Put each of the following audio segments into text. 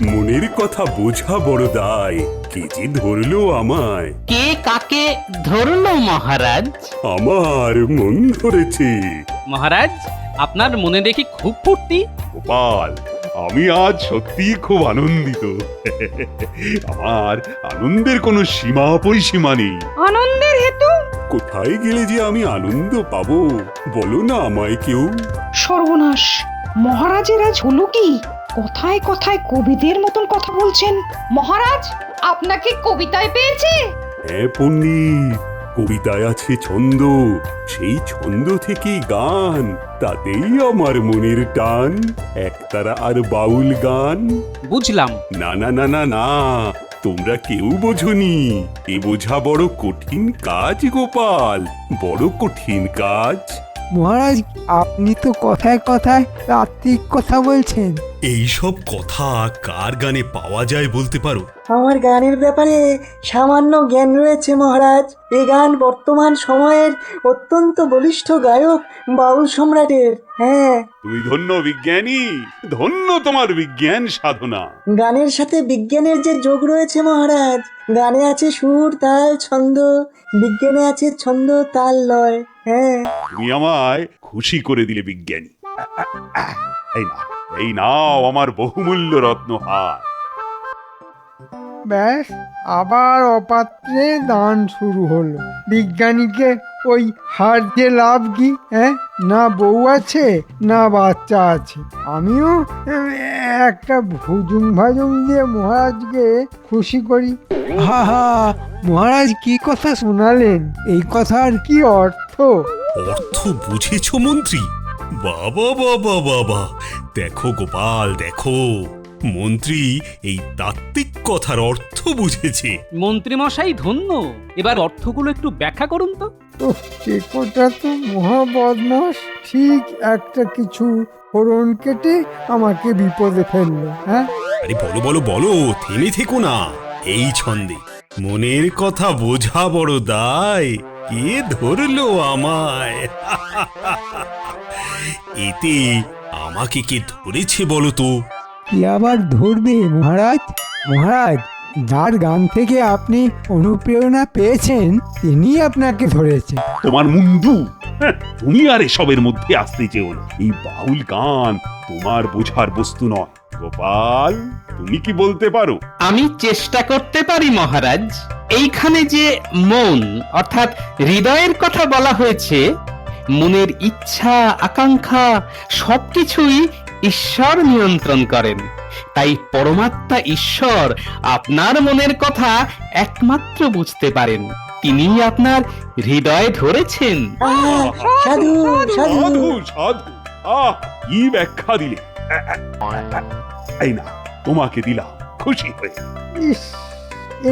মনের কথা বোঝা বড় দায়। কে যে ধরলো আমায়? কে কাকে ধরলো মহারাজ? আমার মন ধরেছে। মহারাজ, আপনার মনে দেখি খুব ফুর্তি। গোপাল, আমি আজ সত্যি খুব আনন্দিত। আমার আনন্দের কোনো সীমা পরিসীমা নেই। আনন্দের হেতু? কোথায় গেলে যে আমি আনন্দ পাবো, বলো না আমায় কেউ। সর্বনাশ, মহারাজের আজ হলো কি? কথায় কথায় কবিদের মতন কথা বলছেন। মহারাজ আপনাকে কবিতায় পেয়েছে? হ্যাঁ পণ্ডিত, কবিতায় আছে ছন্দ, সেই ছন্দ থেকেই গান। তাতেই আমার মনের টান, একতারা আর বাউল গান। বুঝলাম। না না না না না, তোমরা কেউ বোঝনি। এ বোঝা বড় কঠিন কাজ গোপাল, বড় কঠিন কাজ। মহারাজ, আপনি তো কথায় কথায় তাত্ত্বিক কথা বলছেন। এই সব কথা কার গানে পাওয়া যায় বলতে পারো? আমার গানের ব্যাপারে সামান্য জ্ঞান রয়েছে মহারাজ। এ গান বর্তমান সময়ের অত্যন্ত বলিষ্ঠ গায়ক বাউল সম্রাটের। হ্যাঁ, তুমি ধন্য বিজ্ঞানী, ধন্য তোমার বিজ্ঞান সাধনা। গানের সাথে বিজ্ঞানের যে যোগ রয়েছে মহারাজ। গানে আছে সুর, তাল, ছন্দ, বিজ্ঞানে আছে ছন্দ, তাল, লয়। হ্যাঁ, তুমি আমায় খুশি করে দিলে বিজ্ঞানী। এই না, এই নাও আমার বহুমূল্য রত্নহার। ব্যাস, আবার অপাত্রে দান শুরু হলো। বিজ্ঞানীকে ওই হার দিয়ে লাভ কি? হ্যাঁ, না বউ আছে না বাচ্চা আছে। আমিও একটা ভুজুং ভাজুং দিয়ে মহারাজকে খুশি করি। হা হা, মহারাজ কি কথা শোনালেন? এই কথার কি অর্থ? অর্থ বুঝেছ মন্ত্রী? বাবা বাবা বাবা, দেখো গোপাল দেখো, মন্ত্রী এই তাত্ত্বিক কথার অর্থ বুঝেছে। মন্ত্রী মশাই ধন্য। এবার অর্থগুলো একটু ব্যাখ্যা করুন তো। টেকোটা তো মহা বদমাস, ঠিক একটা কিছু ফোড়ন কেটে আমাকে বিপদে ফেললো। হ্যাঁ, আরে বলো বলো বলো, থেমে থেকো না। এই ছন্দে মনের কথা বোঝা বড় দায়, কে ধরলো আমায়? এতে আমাকে কে ধরেছে বলো তো? কি আবার ধরবে মহারাজ? মহারাজ, যার গান থেকে আপনি অনুপ্রেরণা পেয়েছেন তিনি আপনাকে ধরেছে। তোমার মুন্ডু, তুমি আর এসবের মধ্যে আসতে চেও না। এই বাউল গান তোমার বোঝার বস্তু নয়। গোপাল, তুমি কি বলতে পারো? আমি চেষ্টা করতে পারি মহারাজ। এইখানে যে মন অর্থাৎ হৃদয়ের কথা বলা হয়েছে, মনের ইচ্ছা আকাঙ্ক্ষা সবকিছুই ঈশ্বর নিয়ন্ত্রণ করেন। তাই পরমাত্মা ঈশ্বর আপনার মনের কথা একমাত্র বুঝতে পারেন। তিনি আপনার হৃদয় ধরেছেন। সাধু সাধু। সাধু সাধু, আহ কি ব্যাখ্যা দিলে! এই না, তোমাকে দিলাম খুশি হয়ে। ইস,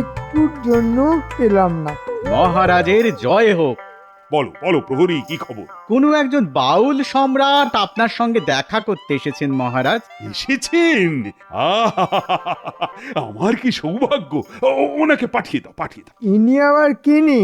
একটুর জন্য পেলাম না। মহারাজের জয় হোক। বলো বলো প্রহরী, কি খবর? কোনো একজন বাউল সম্রাট আপনার সঙ্গে দেখা করতে এসেছেন মহারাজ। এসেছেন? আমার কি সৌভাগ্য! ওনাকে পাঠিয়ে দাও, পাঠিয়ে দাও। ইনি আবার কিনি?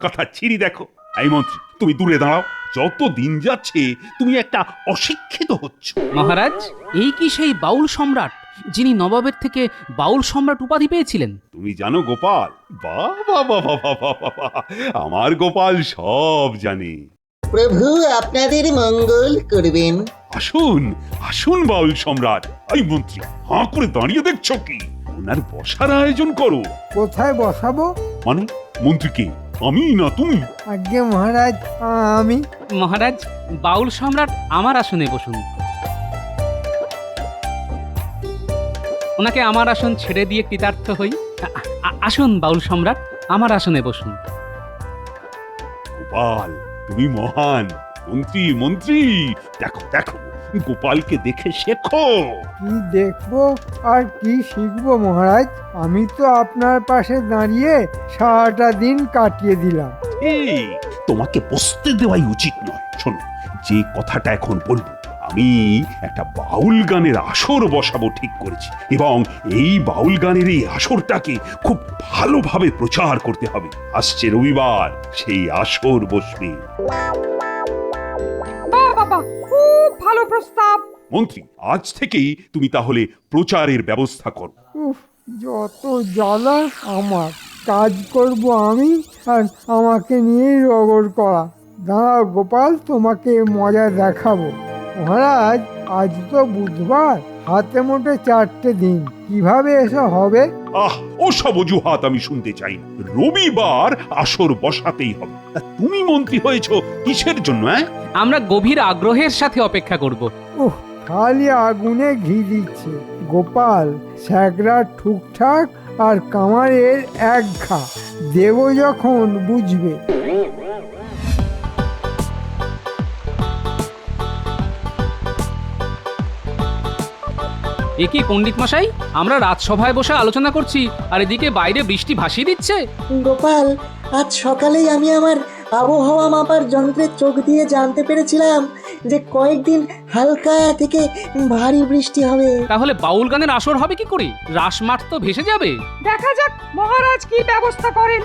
কথা ছিড়ি দেখো। এই মন্ত্রী, তুমি দূরে দাঁড়াও। যত দিন যাচ্ছে তুমি একটা অশিক্ষিত হচ্ছ। মহারাজ, এই কি সেই বাউল সম্রাট যিনি নবাবের থেকে বাউল সম্রাট উপাধি পেয়েছিলেন? তুমি জানো গোপাল? বাবা বাবা বাবা বাবা, আমার গোপাল সব জানে। প্রভু আপনাদের মঙ্গল করবেন। আসুন আসুন বাউল সম্রাট। এই মন্ত্রী, হাঁ করে দাঁড়িয়ে দেখছো কি? ওনার বসার আয়োজন করো। কোথায় বসাবো? মানে মন্ত্রীকে? আমি না তুমি? আজ্ঞে মহারাজ, আমি। মহারাজ, বাউল সম্রাট আমার আসনে বসুন। ওনাকে আমার আসন ছেড়ে দিয়ে কৃতার্থ হই। আসুন বাউল সম্রাট, আমার আসনে বসুন। গোপাল, তুমি মহান। মন্ত্রী মন্ত্রী, দেখো দেখো, গোপালকে দেখে শেখো। কি দেখবো আর কি শিখবো মহারাজ? আমি তো আপনার পাশে দাঁড়িয়ে সারাটা দিন কাটিয়ে দিলাম। এই, তোমাকে বসতে দেওয়াই উচিত নয়। শোনো, যে কথাটা এখন বলবো, আমি একটা বাউল গানের আসর বসাবো ঠিক করেছি, এবং এই বাউল গানের এই আসরটাকে খুব ভালোভাবে প্রচার করতে হবে। আসছে রবিবার সেই আসর বসবে। বাহ বাবা, খুব ভালো প্রস্তাব। মন্ত্রী, আজ থেকেই তুমি তাহলে প্রচারের ব্যবস্থা করো। উফ, যত জ্বালা আমার। কাজ করব আমি, আর আমাকে নিয়েই রগড় করা। দাঁড়াও গোপাল, তোমাকে মজা দেখাবো। মহারাজ, আজ তো বুধবার, হাতে মোটে 4টে দিন, কিভাবে এসব হবে? ওসব অজুহাত আমি শুনতে চাই না। রবিবার আসর বসাতেই হবে। তা তুমি মন্ত্রী হয়েছো কিসের জন্য? আমরা গভীর আগ্রহের সাথে অপেক্ষা করব। উহ, খালি আগুনে ঘি দিচ্ছে। গোপাল, স্যাগরা ঠুকঠাক আর কামারের এক ঘা দেব যখন বুঝবে। এ কি পণ্ডিত মশাই, আমরা রাজসভায় বসে আলোচনা করছি আর এদিকে বাইরে বৃষ্টি ভাসিয়ে দিচ্ছে। গোপাল, আজ সকালেই আমি আমার আবহাওয়া মাপার যন্ত্রের চোখ দিয়ে জানতে পেরেছিলাম যে কয়েকদিন হালকা থেকে ভারী বৃষ্টি হবে। তাহলে বাউল গানের আসর হবে কি করে? রাসমাঠ তো ভেসে যাবে। দেখা যাক মহারাজ কি ব্যবস্থা করেন।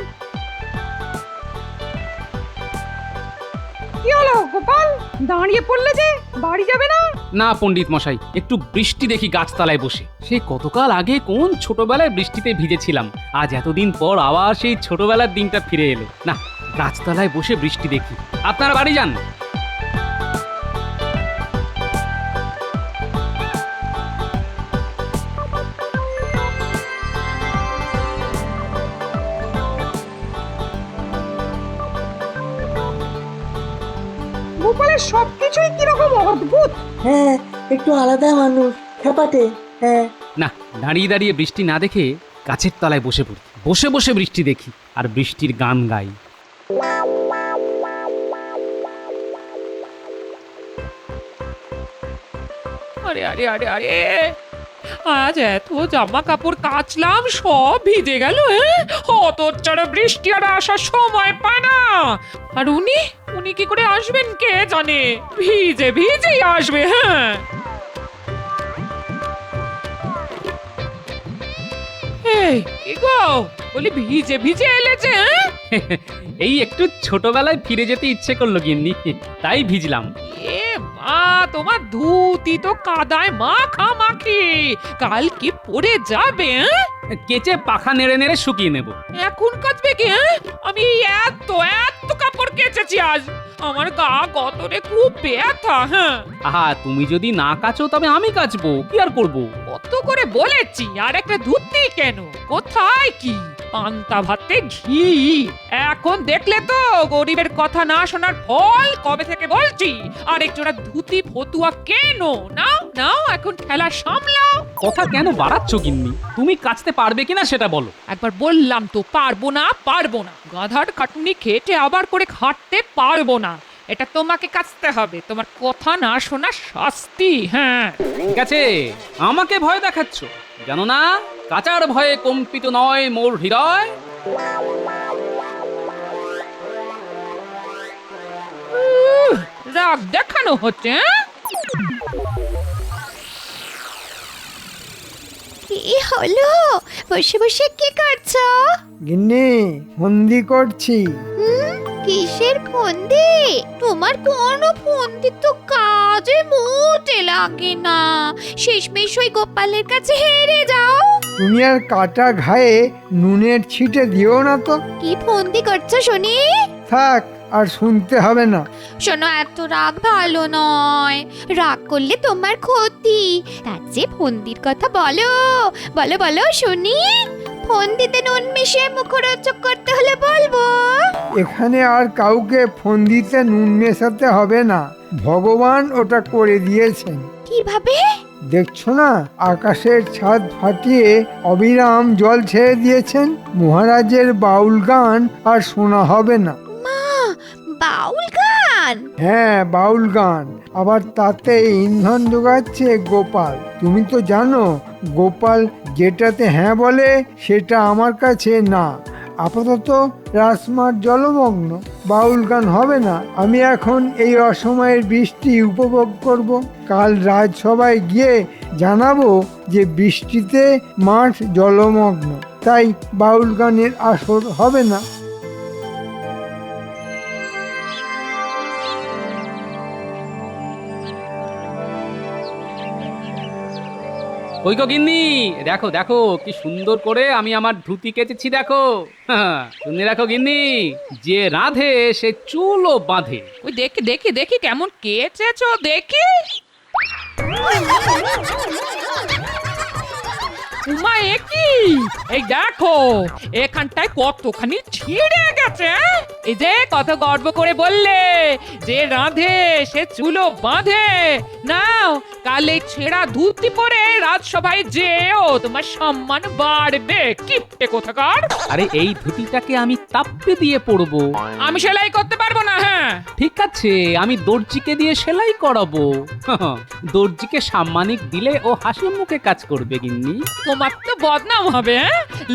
কি হলো গোপাল, দাঁড়িয়ে পড়লে যে? বাড়ি যাবে না? না পণ্ডিত মশাই, একটু বৃষ্টি দেখি গাছতলায় বসে। সে কতকাল আগে কোন ছোটবেলায় বৃষ্টিতে ভিজেছিলাম, আজ এতদিন পর আবার সেই ছোটবেলার দিনটা ফিরে এলো। না, গাছতলায় বসে বৃষ্টি দেখি। আপনারা বাড়ি যান। গোপালের সবকিছুই কিরকম অদ্ভুত। হ্যাঁ, একটু আলাদা মানুষ, খেপাটে। হ্যাঁ, না, দাঁড়িয়ে দাঁড়িয়ে বৃষ্টি না দেখে গাছের তলায় বসে পড়ি, বসে বসে বৃষ্টি দেখি আর বৃষ্টির গান গাই। আরে আরে আরে আরে, আজ এত জামা কাপড় কাচলাম, সব ভিজে গেল। হতচ্ছাড়া বৃষ্টি আর আসার সময় পায় না। আর উনি উনি কি করে আসবেন কে জানে, ভিজে ভিজেই আসবে। হ্যাঁ, এই কি গো, বলি ভিজে ভিজে এলে যে? এই একটু ছোটবেলায় ফিরে যেতে ইচ্ছে করলো গিন্নি, তাই ভিজলাম। এ মা, তোমার ধুতি তো কাদায় মাখামাখি, কাল কি পরে যাবে? কেচে পাখা নেড়ে নেড়ে শুকিয়ে নেব। এখন কাচবে কি? আমি এত এত কাপড় কেচেছি আজ, আমার গা গতরে খুব ব্যথা। হ্যাঁ, আহা, তুমি যদি না কাচো তবে আমি কাচবো, কি আর করবো। কত করে বলেছি, আর একটা ধুতি কেন? কোথায় কি পান্তা ভাতে ঘি? এখন দেখলে তো গরিবের কথা না শোনার ফল। কবে থেকে বলছি আর একজোড়া ধুতি ফতুয়া কেন? নাও নাও, এখন ঠেলা সামলাও। কথা কেন বাড়াচ্ছ গিন্নি? তুমি কাচতে পারবে কিনা সেটা বলো। একবার বললাম তো পারবো না পারবো না, গাধার খাটুনি খেটে আবার করে খাটতে পারবো না। এটা তোমাকে কাচতে হবে, তোমার কথা না শোনা শাস্তি। হ্যাঁ, ঠিক আছে, আমাকে ভয় দেখাচ্ছ, জানো না কাচার ভয়ে কম্পিত নয় মোর হৃদয়। রাগ দেখানো হচ্ছে। কি হলো? বসে বসে কি করছো? গিন্নি, ফন্দি করছি। কিসের ফন্দি? তোমার কোনো ফন্দি তো কাজে মোটে লাগে না, শেষমেশ ওই গোপালের কাছে হেরে যাও। তুমি আর কাটা ঘায়ে নুনের ছিটে দিও না তো। কি ফন্দি করছো শুনি? থাক, আর শুনতে হবে না। শোনো, এত রাগ ভালো নয়, রাগ করলে তোমার ক্ষতি। তার যে ফন্দির কথা বলো, বলো বলো শুনি। ফন্দিতে নুন মিশিয়ে মুখরোচক করতে হলে বলবো। এখানে আর কাউকে ফন্দিতে নুন মেশাতে হবে না, ভগবান ওটা করে দিয়েছেন। কিভাবে? দেখছো না, আকাশের ছাদ ফাটিয়ে অবিরাম জল ছেড়ে দিয়েছেন। মহারাজের বাউল গান আর শোনা হবে না। মা, বাউল গান? হ্যাঁ, বাউল গান, আবার তাতে ইন্ধন যোগাচ্ছে গোপাল। তুমি তো জানো, গোপাল যেটাতে হ্যাঁ বলে সেটা আমার কাছে না। আপাতত রাসমাঠ জলমগ্ন, বাউল গান হবে না। আমি এখন এই অসময়ের বৃষ্টি উপভোগ করব। কাল রাজসভায় গিয়ে জানাবো যে বৃষ্টিতে মাঠ জলমগ্ন, তাই বাউল গানের আসর হবে না। কই গো গিন্নি, দেখো দেখো কি সুন্দর করে আমি আমার ধুতি কেচেছি দেখো। শুনে রাখো গিন্নি, যে রাঁধে সে চুলও বাঁধে। ওই দেখি দেখি দেখি কেমন কেচেছো দেখি। উমা একই, এই দেখো এখানটায় কতখানি ছিঁড়ে গেছে। এই যে কত গর্ব করে বললে যে রাঁধে সে চুলো বাঁধে। নাও কাল এই ছেঁড়া ধুতি পরে রাজসভায় যেও, তোমার সম্মান বাড়বে। কিপটে কোথাকার। আরে এই ধুতিটাকে আমি তাপ্পি দিয়ে পরবো। আমি সেলাই করতে পারবো না। হ্যাঁ ঠিক আছে, আমি দর্জিকে দিয়ে সেলাই করাবো। দর্জিকে সাম্মানিক দিলে ও হাসি মুখে কাজ করবে গিন্নি। তোমার তো বদনাম হবে।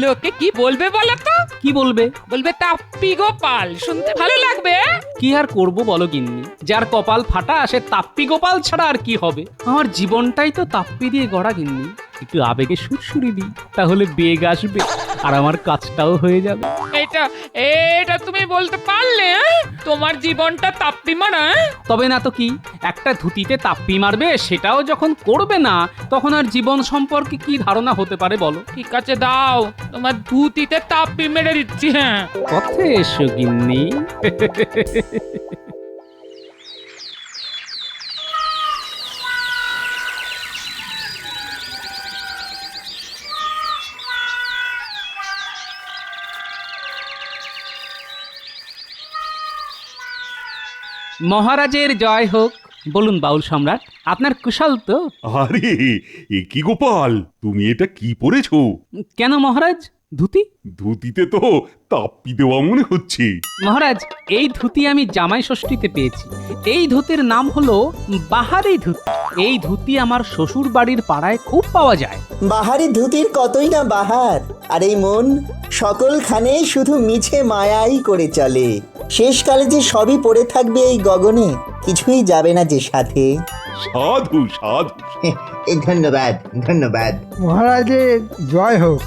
লোকে কি বলবে বলো তো? কি বলবে? বলবে তাপ্পি গোপাল, শুনতে ভালো লাগবে। কি আর করব বলো গিন্নি, যার কপাল ফাটা সে তাপ্পি গোপাল ছাড়া আর কি হবে। আমার জীবনটাই তো তাপ্পি দিয়ে গড়া গিন্নি। একটু আবেগে সুরসুরি দিই, তাহলে বেগ আসবে আর আমার কাজটাও হয়ে যাবে। এটা এটা তুমি বলতে পারলে? তোমার জীবনটা তাপ্পি মারা। তবে না তো কি, একটা ধুতিতে তাপ্পি মারবে সেটাও যখন করবে না, তখন আর জীবন সম্পর্কে কি ধারণা হতে পারে বলো? ঠিক আছে দাও, তোমার ধুতিতে তাপ্পি মেরে দিচ্ছি। হ্যাঁ কথা এসো গিন্নি। মহারাজের জয় হোক। বলুন বাউল সম্রাট, আপনার কুশল তো? আরে এ কি গোপাল, তুমি এটা কি পরেছো? কেন মহারাজ, ধুতি? ধুতিতে তো তাপ্পি দেওয়া মনে হচ্ছে। মহারাজ, এই ধুতি আমি জামাই ষষ্ঠীতে পেয়েছি। এই ধুতির নাম হলো বাহারি ধুতি। এই ধুতি আমার শ্বশুর বাড়ির পাড়ায় খুব পাওয়া যায়। বাহারি ধুতির কতই না বাহার, আর এই মন সকলখানে শুধু মিছে মায়াই করে চলে। শেষকালে যে সবই পড়ে থাকবে এই গগনে, কিছুই যাবে না যে সাথে। সাধু সাধু। ধন্যবাদ ধন্যবাদ। মহারাজের জয় হোক।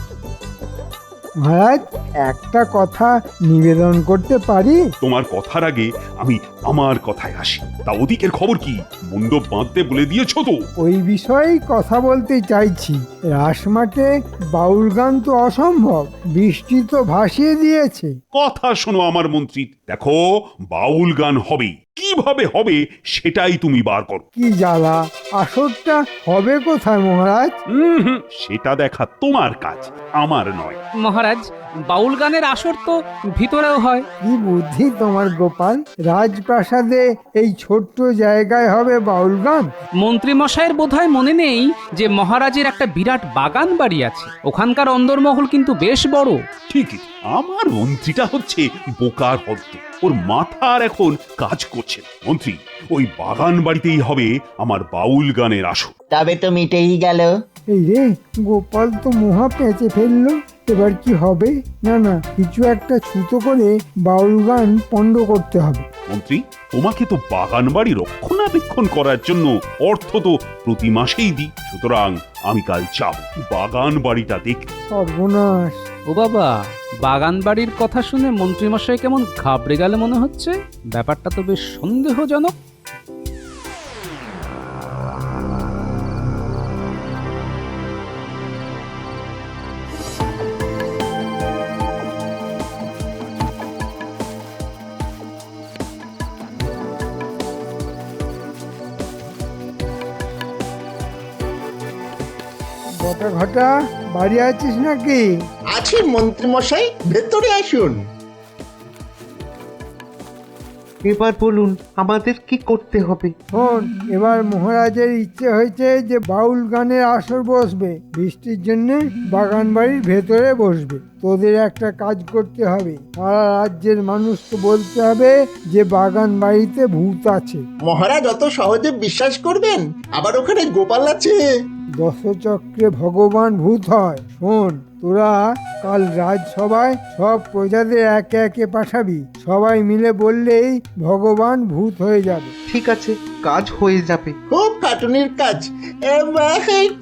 মহারাজ, একটা কথা নিবেদন করতে পারি? তোমার কথার আগে আমি আমার কথায় আসি। তা ওদিকের খবর কি? মণ্ডপ বাঁধতে বলে দিয়েছো তো? ওই বিষয়েই কথা বলতে চাইছি। রাসমাঠে বাউল গান তো অসম্ভব, বৃষ্টি তো ভাসিয়ে দিয়েছে। কথা শোনো আমার মন্ত্রী, দেখো বাউল গান হবে, কিভাবে হবে সেটাই তুমি বার করো। কি জ্বালা, আসরটা হবে কোথায় মহারাজ? সেটা দেখা তোমার কাজ, আমার নয়। মহারাজ, বাউল গানের আসর তো ভিতরেও হয়। কি বুদ্ধি তোমার গোপাল, রাজপ্রাসাদে এই ছোট্ট জায়গায় হবে বাউল গান? মন্ত্রী মশাইয়ের বোধহয় মনে নেই যে মহারাজের একটা বিরাট বাগান বাড়ি আছে। ওখানকার অন্দরমহল কিন্তু বেশ বড়। ঠিকই, আমার মন্ত্রীটা হচ্ছে বোকার পদ্ম, ওর মাথার এখন কাজ করছে না। মন্ত্রী, ওই বাগান বাড়িতেই হবে আমার বাউল গানের আসর। তবে তো মিটেই গেল। এই রে, গোপাল তো মহা পেঁচে ফেললো। এবার কি হবে? না না, কিছু একটা ছুতো করে বাউল গান পণ্ড করতে হবে। মন্ত্রী, তোমাকে তো বাগান বাড়ি রক্ষণাবেক্ষণ করার জন্য অর্থ তো প্রতি মাসেই দিই, সুতরাং আমি কাল যাব বাগান বাড়িটা দেখতে। সর্বনাশ! ও বাবা, বাগান বাড়ির কথা শুনে মন্ত্রীমশাই কেমন ঘাবড়ে গেল মনে হচ্ছে। ব্যাপারটা তো বেশ সন্দেহজনক। ঘটা ঘটা, বাড়ি আছিস নাকি? আছি মন্ত্রী মশাই, ভেতরে আসুন। এবার বলুন আমাদের কি করতে হবে? শোন, এবার মহারাজের ইচ্ছে হয়েছে যে বাউল গানের আসর বসবে। বৃষ্টির জন্য বাগান বাড়ির ভেতরে বসবে। তোদের একটা কাজ করতে হবে, সারা রাজ্যের মানুষকে বলতে হবে যে বাগান বাড়িতে ভূত আছে। মহারাজ অত সহজে বিশ্বাস করবেন? আবার ওখানে গোপাল আছে। দশচক্রে ভগবান ভূত হয়। শোন, তোরা কাল রাজসভায় সব প্রজাদের একে একে পাঠাবি। সবাই মিলে বললেই ভগবান ভূত হয়ে যাবে। ঠিক আছে, কাজ হয়ে যাবে। খুব খাটুনির কাজ।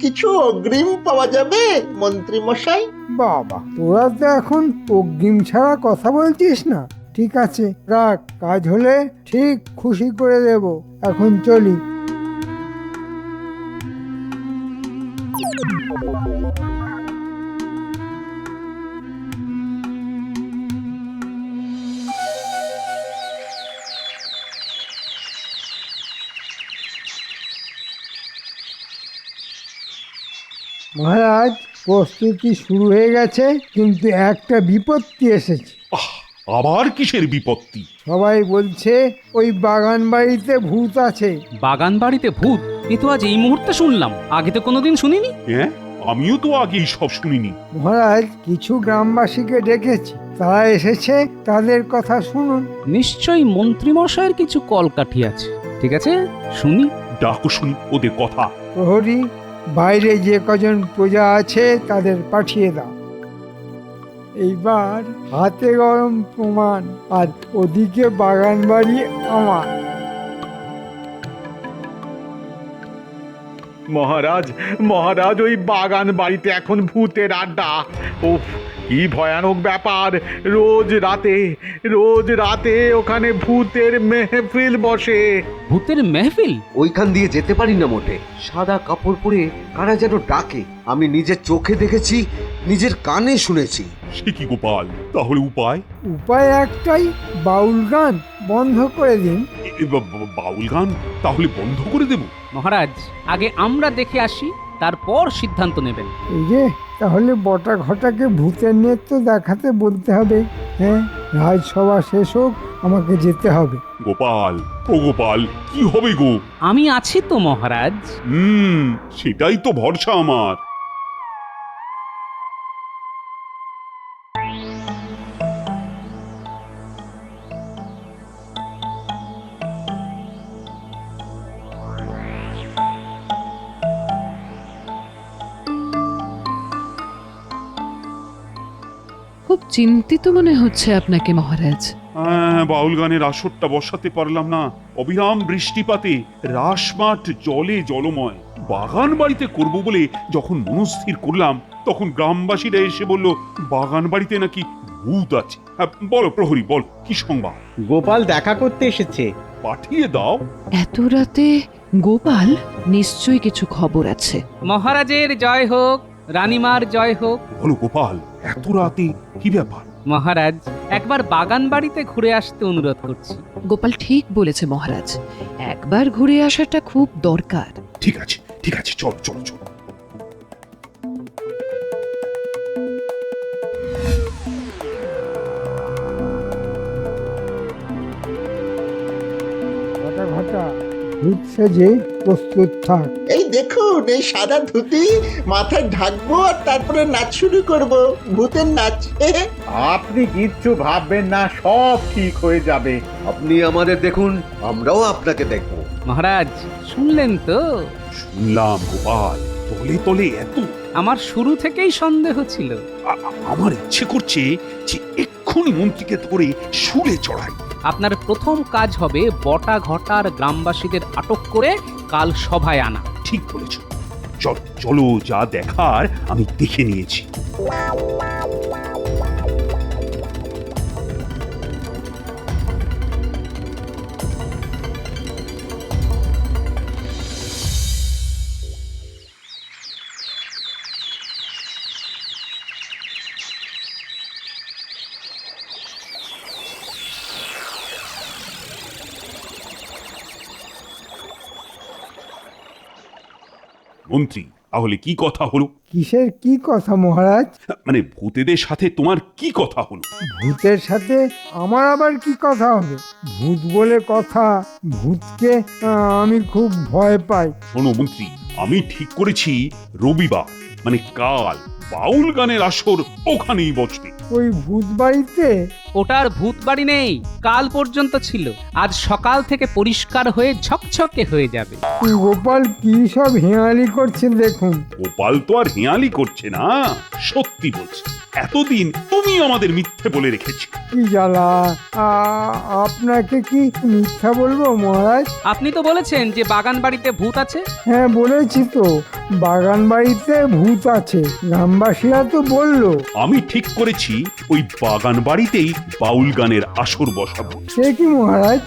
কিছু অগ্রিম পাওয়া যাবে মন্ত্রী মশাই? বাবা, তোরা তো এখন অগ্রিম ছাড়া কথা বলছিস না। ঠিক আছে, রাখ, কাজ হলে ঠিক খুশি করে দেব। এখন চলি। মহারাজ, প্রস্তুতি শুরু হয়ে গেছে, কিন্তু একটা বিপত্তি এসেছে। আহ, আবার কিসের বিপত্তি? সবাই বলছে ওই বাগান বাড়িতে ভূত আছে। বাগান বাড়িতে ভূত? এ তো আজ এই মুহূর্তে শুনলাম, আগে তো কোনোদিন শুনিনি। হ্যাঁ, আমিও তো আগে সব শুনিনি। মহারাজ, কিছু গ্রামবাসীকে ডেকেছি, তারা এসেছে, তাদের কথা শুনুন। নিশ্চয়ই মন্ত্রীমশাইয়ের কিছু কলকাঠি আছে। ঠিক আছে, শুনি। ডাকো শুনি ওদের কথা। প্রহরী, বাইরে যে কজন প্রজা আছে তাদের পাঠিয়ে দাও। এইবার হাতে গরম প্রমাণ, আর ওদিকে বাগান বাড়ি আমার। মহারাজ, মহারাজ, ওই বাগান বাড়িতে এখন ভূতের আড্ডা। উফ, কি ভয়ানক ব্যাপার! রোজ রাতে ওখানে ভূতের মেহফিল বসে। ভূতের মেহফিল? ওইখান দিয়ে যেতে পারি না মোটে। সাদা কাপড় পরে কারা যেন ডাকে, আমি নিজের চোখে দেখেছি, নিজের কানে শুনেছি। সে কি গোপাল, তাহলে উপায়? উপায় একটাই, বাউল গান বন্ধ করে দিন। বাউল গান তাহলে বন্ধ করে দেব? মহারাজ, আগে আমরা দেখে আসি, তারপর সিদ্ধান্ত নেবেন। এই যে, তাহলে বটা ঘটাকে ভূতের নৃত্য দেখাতে বলতে হবে। হ্যাঁ, রাজসভা শেষ হোক, আমাকে যেতে হবে। গোপাল, ও গোপাল, কি হবে গো? আমি আছি তো মহারাজ। সেটাই তো ভরসা আমার। খুব চিন্তিত মনে হচ্ছে আপনাকে মহারাজ। বাউল গানের আসরটা বসাতে পারলাম না। অবিরাম বৃষ্টিপাতে রাসমাঠ জলে জলময়। বাগান বাড়িতে করব বলে যখন মনস্থির করলাম, তখন গ্রামবাসীরা এসে বলল বাগান বাড়িতে নাকি ভূত আছে। বলো প্রহরী, বল, কি সংবাদ? গোপাল দেখা করতে এসেছে। পাঠিয়ে দাও। এত রাতে গোপাল? নিশ্চয়ই কিছু খবর আছে। মহারাজের জয় হোক, রানীমার জয় হোক। বলো গোপাল, এত রাতে কি ব্যাপার? মহারাজ, একবার বাগান বাড়িতে ঘুরে আসতে অনুরোধ করছি। গোপাল ঠিক বলেছে মহারাজ, একবার ঘুরে আসাটা খুব দরকার। ঠিক আছে, ঠিক আছে, চল চল চল। বটা ঘটা, ভূত সেজে প্রস্তুত থাক। এই দেখুন, এই সাদা ধুতি মাথায় ঢাকবো আর তারপরে নাচ শুরু করব, ভূতের নাচ। আপনি কিচ্ছু ভাববেন না, সব ঠিক হয়ে যাবে। আপনি আমাদের দেখুন, আমরাও আপনাকে দেখব। মহারাজ, শুনলেন তো? শুনলাম গোপাল, তলে তলে এত। আমার শুরু থেকেই সন্দেহ ছিল। আমার ইচ্ছে করছে যে এক্ষুনি মন্ত্রীকে ধরে শুলে চড়াই। আপনার প্রথম কাজ হবে বটা ঘটার গ্রামবাসীদের আটক করে কাল সভায় আনা। ঠিক বলেছ। চলো চলো, যা দেখার আমি দেখে নিয়েছি। মন্ত্রী, তাহলে কি কথা হলো? কিসের কি কথা মহারাজ? মানে ভূতেদের সাথে তোমার কি কথা হলো? ভূতের সাথে আমার আবার কি কথা হবে? ভূত বলে কথা, ভূতকে আমি খুব ভয় পাই। শোনো মন্ত্রী, আমি ঠিক করেছি রবিবার মানে কাল বাউল গানের আসর ওখানেই বসবে। ওই ভূত বাড়িতে? ওটার ভূত বাড়ি নেই, কাল পর্যন্ত ছিল। আজ সকাল থেকে পরিষ্কার হয়ে ঝকঝকে হয়ে যাবে। গোপাল কি সব হেঁয়ালি করছে দেখুন। গোপাল তো আর হেঁয়ালি করছে না, সত্যি বলছে। এতদিন তুমি আমাদের মিথ্যে বলে রেখেছি। কি জ্বালা! আপনাকে কি মিথ্যা বলবো মহারাজ? আপনি তো বলেছেন যে বাগান বাড়িতে ভূত আছে। হ্যাঁ, বলেছি তো, বাগান বাড়িতে ভূত আছে, গ্রামবাসীরা তো বললো। আমি ঠিক করেছি ওই বাগান বাড়িতেই বাউল গানের আসর বসাবো। সে কি মহারাজ?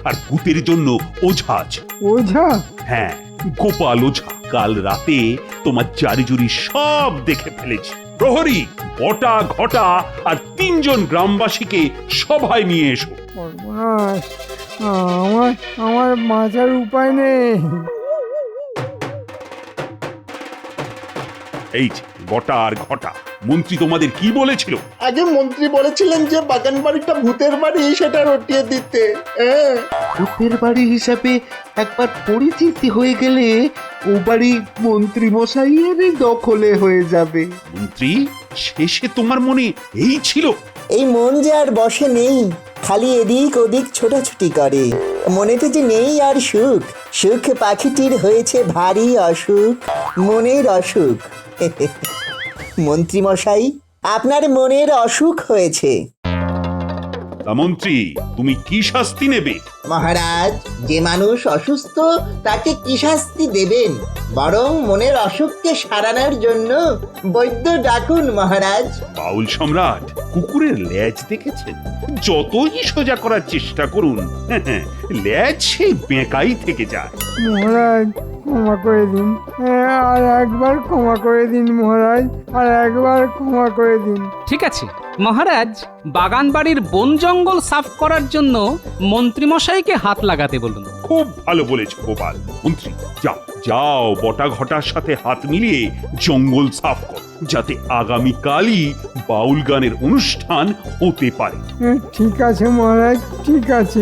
আর ভূতের জন্য ওঝা আছে। ওঝা? হ্যাঁ, গোপাল ওঝা। কাল রাতে তোমার জারিজুরি সব দেখে ফেলেছি। প্রহরী, বটা ঘটা আর 3 জন গ্রামবাসীকে সভায় নিয়ে এসো। সর্বনাশ! আমার বাঁচার উপায় নেই। এই যে বটা আর ঘটা, মন্ত্রী তোমাদের কি বলেছিল? আগে মন্ত্রী বলেছিলেন যে বাগান বাড়িটা ভূতের বাড়ি, সেটা রটিয়ে দিতে। হ্যাঁ, ভূতের বাড়ি হিসাবে একবার পরিচিতি হয়ে গেলে ও বাড়ি মন্ত্রী মশাইয়ের দখলে হয়ে যাবে। মন্ত্রী, শেষে তোমার মনে এই ছিল? এই মন যে আর বসে নেই, খালি এদিক ওদিক ছোটাছুটি করে। মনেতে যে নেই আর সুখ, সুখ পাখিটির হয়েছে ভারী অসুখ, মনের অসুখ। মন্ত্রী মশাই, আপনার মনের অসুখ হয়েছে। তা মন্ত্রী, তুমি কি শাস্তি নেবে? মহারাজ, যে মানুষ অসুস্থ তাকে কি শাস্তি দেবেন? বরং মনের অসুখকে সারানোর জন্য বৈদ্য ডাকুন মহারাজ। বাউল সম্রাট, কুকুরের লেজ দেখেছেন? যতই সোজা করার চেষ্টা করুন, লেজ সেই বেঁকাই থেকে যায়। মহারাজ ক্ষমা করে দিন, আর একবার ক্ষমা করে দিন মহারাজ, আর একবার ক্ষমা করে দিন। ঠিক আছে মহারাজ, বাগান বাড়ির বন জঙ্গল সাফ করার জন্য মন্ত্রীমশাইকে হাত লাগাতে বলুন। খুব ভালো বলেছ গোপাল। মন্ত্রী, যাও যাও, বটা ঘটার সাথে হাত মিলিয়ে জঙ্গল সাফ কর, যাতে আগামীকালই বাউল গানের অনুষ্ঠান হতে পারে। ঠিক আছে মহারাজ, ঠিক আছে।